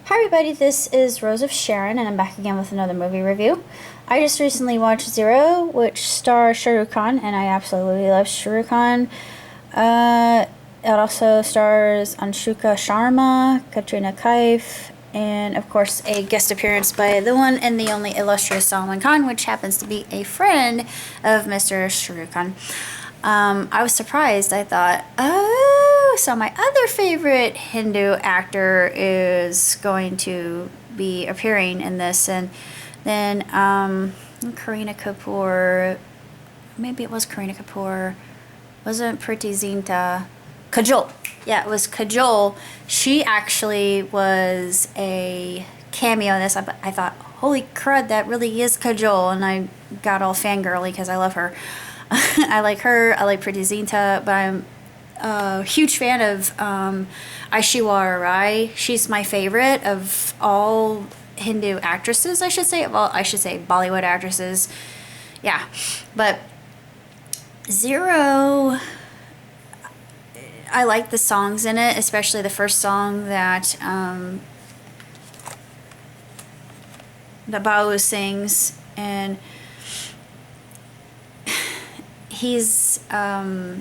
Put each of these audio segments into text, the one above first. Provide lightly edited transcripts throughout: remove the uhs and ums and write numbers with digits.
Hi everybody, this is Rose of Sharon, and I'm back again with another movie review. I just recently watched Zero, which stars Shah Rukh Khan, and I absolutely love Shah Rukh Khan. It also stars Anshuka Sharma, Katrina Kaif, and of course a guest appearance by the one and the only illustrious Salman Khan, which happens to be a friend of Mr. Shah Rukh Khan. I was surprised. I thought, oh, so my other favorite Hindu actor is going to be appearing in this. And then Kareena Kapoor, maybe it was Kareena Kapoor, wasn't Priti Zinta, Kajol. Yeah, it was Kajol. She actually was a cameo in this. I thought, holy crud, that really is Kajol. And I got all fangirly because I love her. I like her. I like Priti Zinta, but I'm a huge fan of Aishwarya Rai. She's my favorite of all Hindu actresses, I should say. Well, I should say Bollywood actresses. Yeah, but Zero, I like the songs in it, especially the first song that Babu sings, and he's a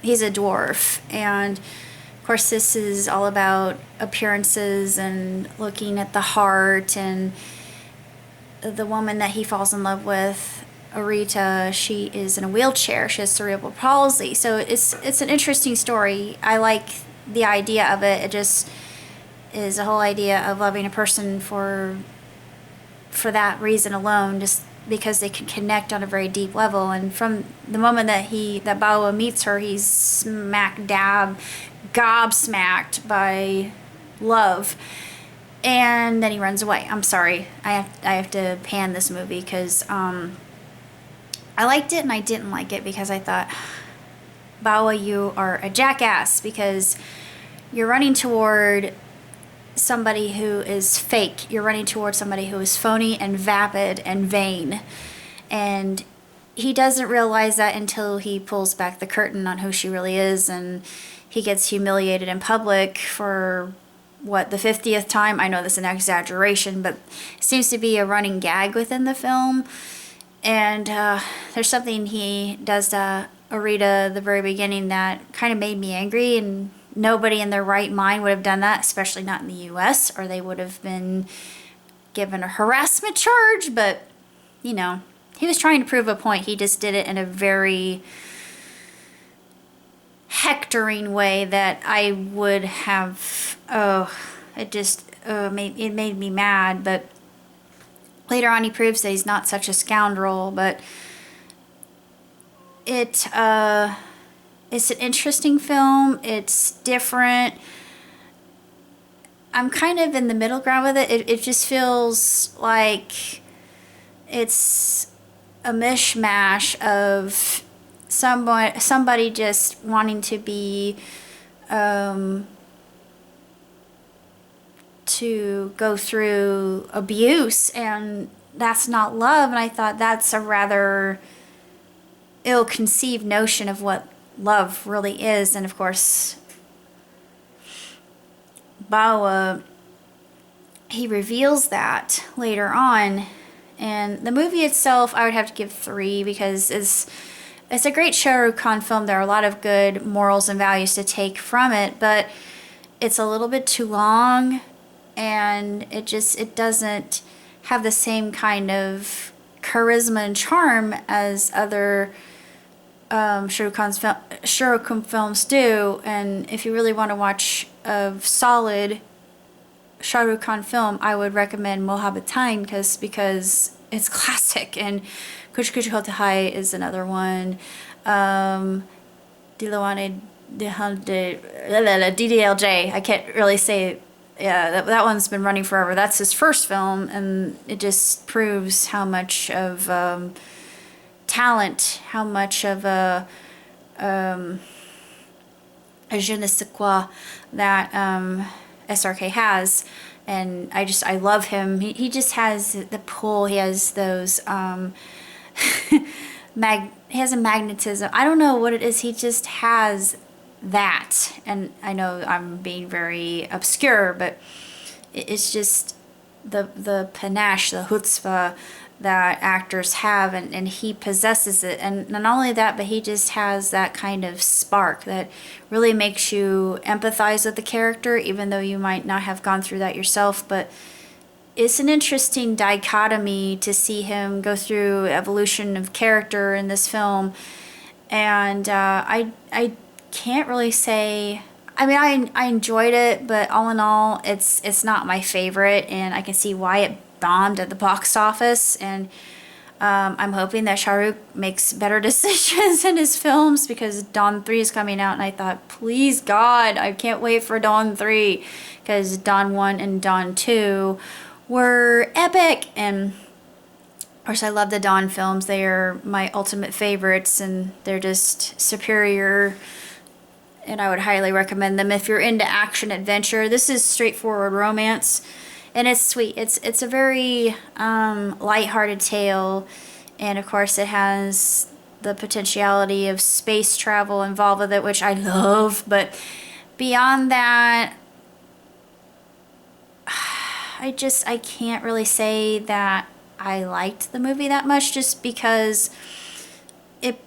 dwarf, and of course this is all about appearances and looking at the heart. And the woman that he falls in love with, Arita, she is in a wheelchair. She has cerebral palsy, so it's an interesting story. I like the idea of it. It just is a whole idea of loving a person for that reason alone, just because they can connect on a very deep level. And from the moment that Bawa meets her, he's smack dab gobsmacked by love, and then he runs away. I'm sorry, I have to pan this movie because I liked it and I didn't like it, because I thought, Bawa, you are a jackass, because you're running toward somebody who is fake. You're running towards somebody who is phony and vapid and vain. And he doesn't realize that until he pulls back the curtain on who she really is, and he gets humiliated in public for, what, the 50th time? I know this is an exaggeration, but it seems to be a running gag within the film. And there's something he does to Arita at the very beginning that kind of made me angry, and nobody in their right mind would have done that, especially not in the US, or they would have been given a harassment charge. But, you know, he was trying to prove a point. He just did it in a very hectoring way that I would have, it made me mad. But later on he proves that he's not such a scoundrel. But it's an interesting film. It's different. I'm kind of in the middle ground with it. It just feels like it's a mishmash of somebody just wanting to be to go through abuse, and that's not love. And I thought that's a rather ill-conceived notion of what love really is. And of course, Bawa, he reveals that later on. And the movie itself, I would have to give 3, because it's a great Shah Rukh Khan film. There are a lot of good morals and values to take from it, but it's a little bit too long, and it doesn't have the same kind of charisma and charm as other Shah Rukh Khan films do. And if you really want to watch a solid Shah Rukh Khan film, I would recommend Mohabbatein, because it's classic. And Kuch Kuch Hota Hai is another one. Dilawane DDLJ, I can't really say. Yeah, that one's been running forever. That's his first film, and it just proves how much of talent, how much of a je ne sais quoi that SRK has. And I love him. He just has the pull. He has those he has a magnetism. I don't know what it is. He just has that. And I know I'm being very obscure, but it's just the panache, the chutzpah that actors have, and he possesses it. And not only that, but he just has that kind of spark that really makes you empathize with the character, even though you might not have gone through that yourself. But it's an interesting dichotomy to see him go through evolution of character in this film. And I can't really say. I mean, I enjoyed it, but all in all, it's not my favorite, and I can see why it bombed at the box office. And I'm hoping that Shah Rukh makes better decisions in his films, because Dawn 3 is coming out, and I thought, please God, I can't wait for Dawn 3, because Dawn 1 and Dawn 2 were epic. And of course, I love the Dawn films. They are my ultimate favorites, and they're just superior. And I would highly recommend them if you're into action adventure. This is straightforward romance, and it's sweet. It's a very lighthearted tale, and of course, it has the potentiality of space travel involved with it, which I love. But beyond that, I can't really say that I liked the movie that much, just because it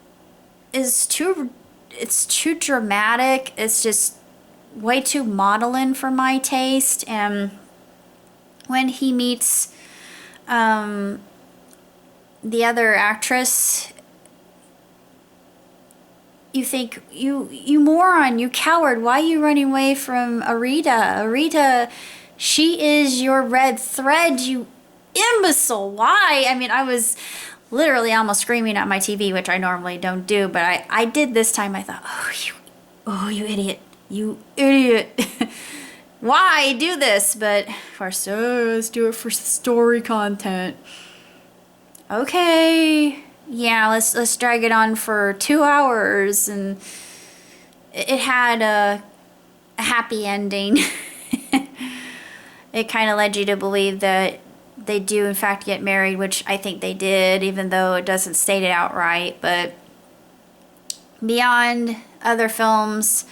is it's too dramatic. It's just way too maudlin for my taste. And when he meets the other actress, you think, you moron, you coward, why are you running away from Arita? Arita, she is your red thread, you imbecile. Why? I mean, I was literally almost screaming at my TV, which I normally don't do, but I did this time. I thought, you idiot, you idiot. Why do this? But of course, let's do it for story content. Okay, yeah, let's drag it on for 2 hours, and it had a happy ending. It kind of led you to believe that they do in fact get married, which I think they did, even though it doesn't state it outright. But beyond other films,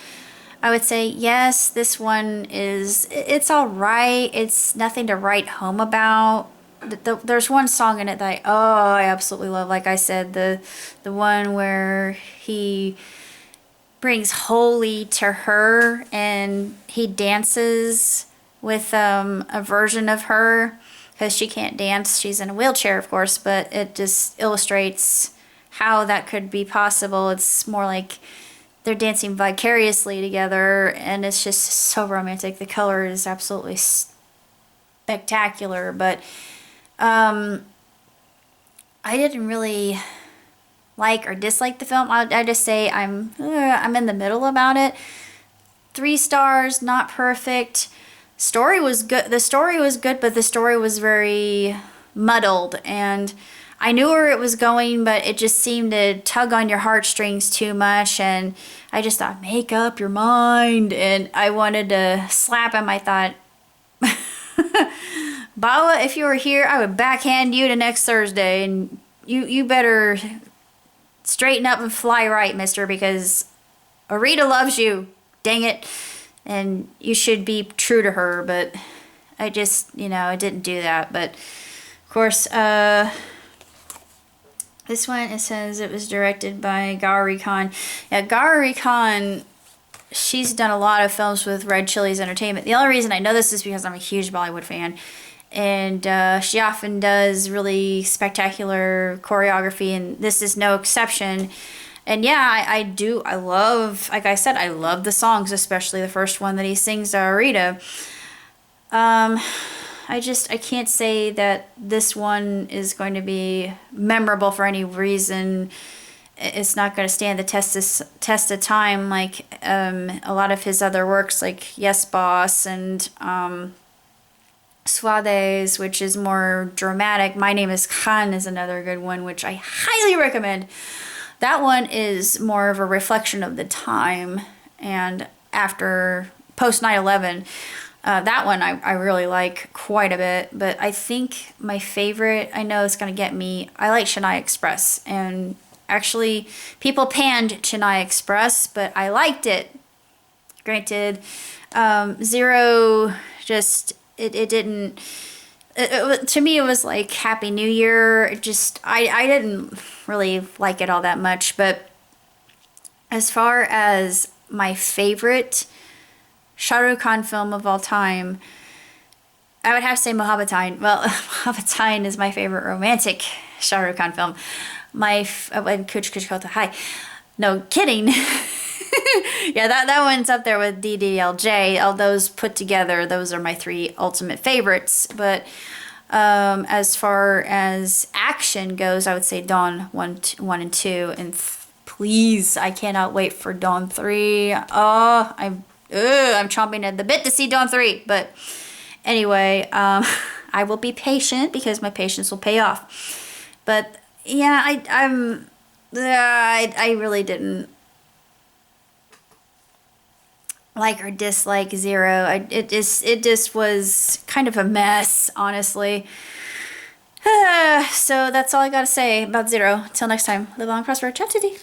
I would say yes, this one it's all right. It's nothing to write home about. There's one song in it that I absolutely love. Like I said, the one where he brings holy to her, and he dances with a version of her, because she can't dance. She's in a wheelchair, of course, but it just illustrates how that could be possible. It's more like they're dancing vicariously together, and it's just so romantic. The color is absolutely spectacular. But I didn't really like or dislike the film. I just say I'm in the middle about it. 3 stars, not perfect. Story was good. The story was good, but the story was very muddled, and I knew where it was going, but it just seemed to tug on your heartstrings too much. And I just thought, make up your mind. And I wanted to slap him. I thought, Bawa, if you were here, I would backhand you to next Thursday, and you better straighten up and fly right, mister, because Arita loves you. Dang it. And you should be true to her. But I just, I didn't do that. But of course, this one, it says it was directed by Gauri Khan. Yeah, Gauri Khan, she's done a lot of films with Red Chillies Entertainment. The only reason I know this is because I'm a huge Bollywood fan. And she often does really spectacular choreography, and this is no exception. And yeah, I love, like I said, I love the songs, especially the first one that he sings to Arita. I can't say that this one is going to be memorable for any reason. It's not going to stand the test of time like a lot of his other works, like Yes Boss and Swades, which is more dramatic. My Name is Khan is another good one, which I highly recommend. That one is more of a reflection of the time, and after post 9/11. That one I really like quite a bit. But I think my favorite, I know it's going to get me, I like Chennai Express. And actually, people panned Chennai Express, but I liked it. Granted, Zero just it didn't. To me, it was like Happy New Year. It just I didn't really like it all that much. But as far as my favorite Shah Rukh Khan film of all time, I would have to say Mohabbatein. Well, Mohabbatein is my favorite romantic Shah Rukh Khan film. And Kuch Kuch Kota. Hi. No, kidding. Yeah, that one's up there with DDLJ. All those put together, those are my three ultimate favorites. But as far as action goes, I would say Dawn 1 and 2. And please, I cannot wait for Dawn 3. Oh, I'm chomping at the bit to see Dawn 3. But anyway, I will be patient because my patience will pay off. But yeah, I really didn't like or dislike Zero. It just was kind of a mess, honestly. So that's all I gotta say about Zero. Till next time, live long, prosper, ciao, tutti.